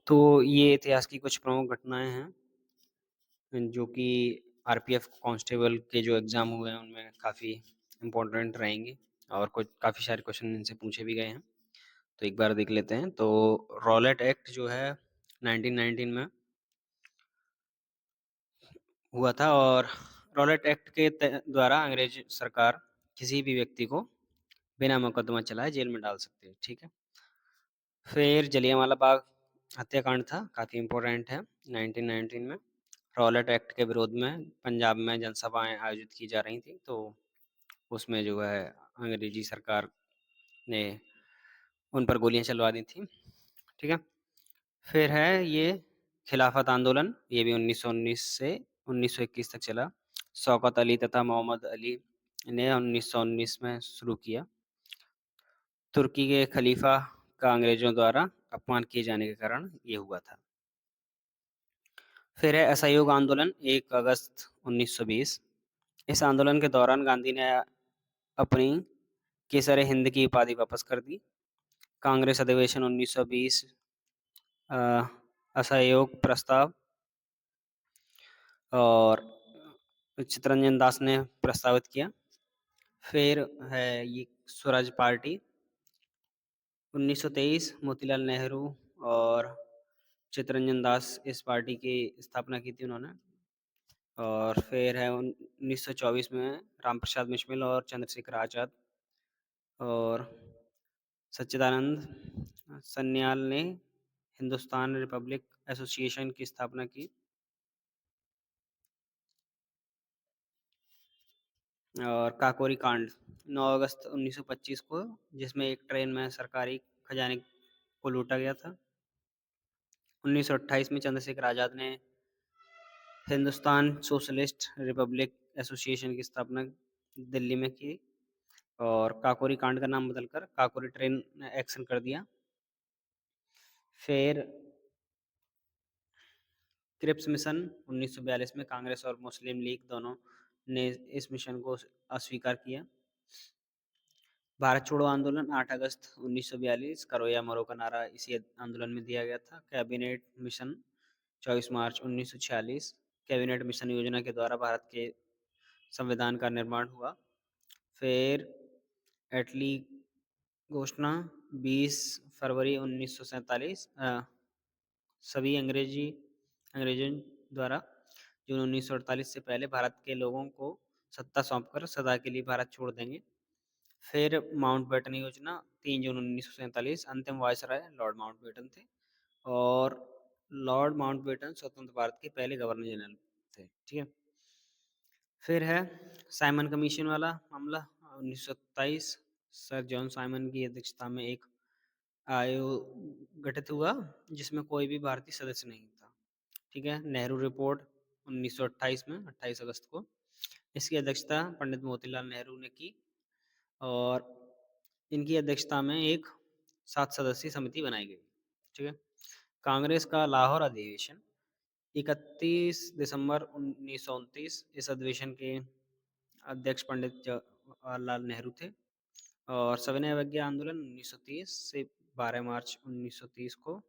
तो ये इतिहास की कुछ प्रमुख घटनाएँ हैं, जो कि आरपीएफ कांस्टेबल के जो एग्ज़ाम हुए हैं, उनमें काफ़ी इम्पोर्टेंट रहेंगी और कुछ काफ़ी सारे क्वेश्चन इनसे पूछे भी गए हैं। तो एक बार देख लेते हैं। तो रॉलेट एक्ट जो है 1919 में हुआ था और रॉलेट एक्ट के द्वारा अंग्रेज सरकार किसी भी व्यक्ति को बिना मुकदमा चलाए जेल में डाल सकती है। ठीक है। फिर जलियांवाला बाग हत्याकांड था, काफ़ी इम्पोर्टेंट है 1919 में। रॉलेट एक्ट के विरोध में पंजाब में जनसभाएं आयोजित की जा रही थी, तो उसमें जो है अंग्रेजी सरकार ने उन पर गोलियां चलवा दी थी। ठीक है। फिर है ये खिलाफत आंदोलन, ये भी 1919 से 1921 तक चला। शौकत अली तथा मोहम्मद अली ने 1919 में शुरू किया। तुर्की के खलीफा का अंग्रेजों द्वारा अपमान किए जाने के कारण ये हुआ था। फिर है असहयोग आंदोलन 1 अगस्त 1920। इस आंदोलन के दौरान गांधी ने अपनी केसर हिंद की उपाधि वापस कर दी। कांग्रेस अधिवेशन 1920 अ, असहयोग प्रस्ताव और चित्तरंजन दास ने प्रस्तावित किया। फिर है ये स्वराज पार्टी 1923, मोतीलाल नेहरू और चित्तरंजन दास इस पार्टी की स्थापना की थी उन्होंने। और फिर है 1924 में राम प्रसाद बिस्मिल और चंद्रशेखर आजाद और सच्चिदानंद सन्याल ने हिंदुस्तान रिपब्लिक एसोसिएशन की स्थापना की। और काकोरी कांड 9 अगस्त 1925 को, जिसमें एक ट्रेन में सरकारी खजाने को लूटा गया था। 1928 में चंद्रशेखर आजाद ने हिंदुस्तान सोशलिस्ट रिपब्लिक एसोसिएशन की स्थापना दिल्ली में की और काकोरी कांड का नाम बदलकर काकोरी ट्रेन एक्शन कर दिया। फिर क्रिप्स मिशन 1942 में कांग्रेस और मुस्लिम लीग दोनों ने इस मिशन को अस्वीकार किया। भारत छोड़ो आंदोलन 8 अगस्त 1942, करो या मरो का नारा इसी आंदोलन में दिया गया था। कैबिनेट मिशन 24 मार्च 1946, कैबिनेट मिशन योजना के द्वारा भारत के संविधान का निर्माण हुआ। फिर एटली घोषणा 20 फरवरी 1947, सभी अंग्रेजों द्वारा जून 1948 से पहले भारत के लोगों को सत्ता सौंपकर सदा के लिए भारत छोड़ देंगे। फिर माउंटबेटन योजना 3 जून 1947, अंतिम वायसराय लॉर्ड माउंटबेटन थे और लॉर्ड माउंटबेटन स्वतंत्र भारत के पहले गवर्नर जनरल थे। ठीक है। फिर है साइमन कमीशन वाला मामला 1927, सर जॉन साइमन की अध्यक्षता में एक आयोग गठित हुआ जिसमें कोई भी भारतीय सदस्य नहीं था। ठीक है। नेहरू रिपोर्ट 1928 में 28 अगस्त को, इसकी अध्यक्षता पंडित मोतीलाल नेहरू ने की और इनकी अध्यक्षता में एक 7 सदस्यीय समिति बनाई गई। ठीक है। कांग्रेस का लाहौर अधिवेशन 31 दिसंबर 1929, इस अधिवेशन के अध्यक्ष पंडित जवाहरलाल नेहरू थे और सविनय अवज्ञा आंदोलन 1930 से 12 मार्च 1930 को,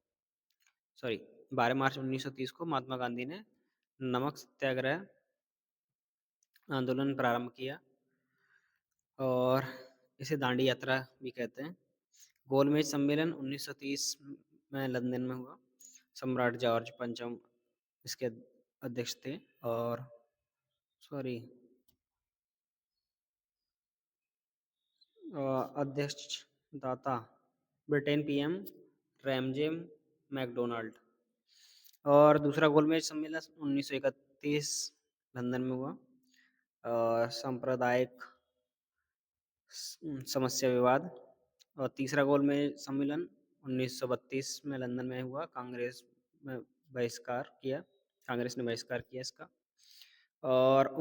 सॉरी 12 मार्च 1930 को महात्मा गांधी ने नमक सत्याग्रह आंदोलन प्रारंभ किया और इसे दांडी यात्रा भी कहते हैं। गोलमेज सम्मेलन 1930 में लंदन में हुआ। सम्राट जॉर्ज पंचम इसके अध्यक्ष थे और सॉरी अध्यक्ष दाता ब्रिटेन पीएम रैमजे मैकडोनाल्ड। और दूसरा गोलमेज सम्मेलन 1931 लंदन में हुआ। सांप्रदायिक समस्या विवाद। और तीसरा गोलमेज सम्मेलन 1932 में लंदन में हुआ। में बहिष्कार किया कांग्रेस ने बहिष्कार किया इसका। और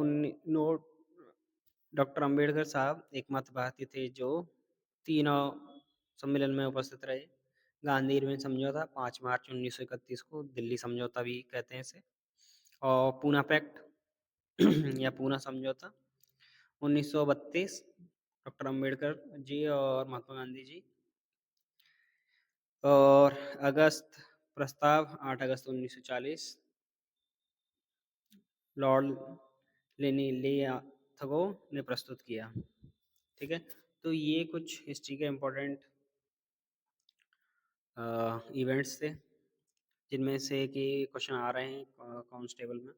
डॉक्टर अंबेडकर साहब एकमात्र भारतीय थे जो तीनों सम्मेलन में उपस्थित रहे। गांधी इरविन समझौता 5 मार्च 1931 को, दिल्ली समझौता भी कहते हैं इसे। और पूना पैक्ट या पूना समझौता 1932, डॉक्टर अंबेडकर जी और महात्मा गांधी जी। और अगस्त प्रस्ताव 8 अगस्त 1940 लॉर्ड लेनिथगो ने प्रस्तुत किया। ठीक है, तो ये कुछ हिस्ट्री के इम्पोर्टेंट इवेंट्स थे जिनमें से कि क्वेश्चन आ रहे हैं कांस्टेबल में,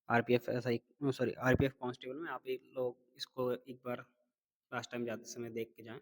RPF SI sorry RPF constable में। आप एक लोग इसको एक बार लास्ट टाइम जाते समय देख के जाएं।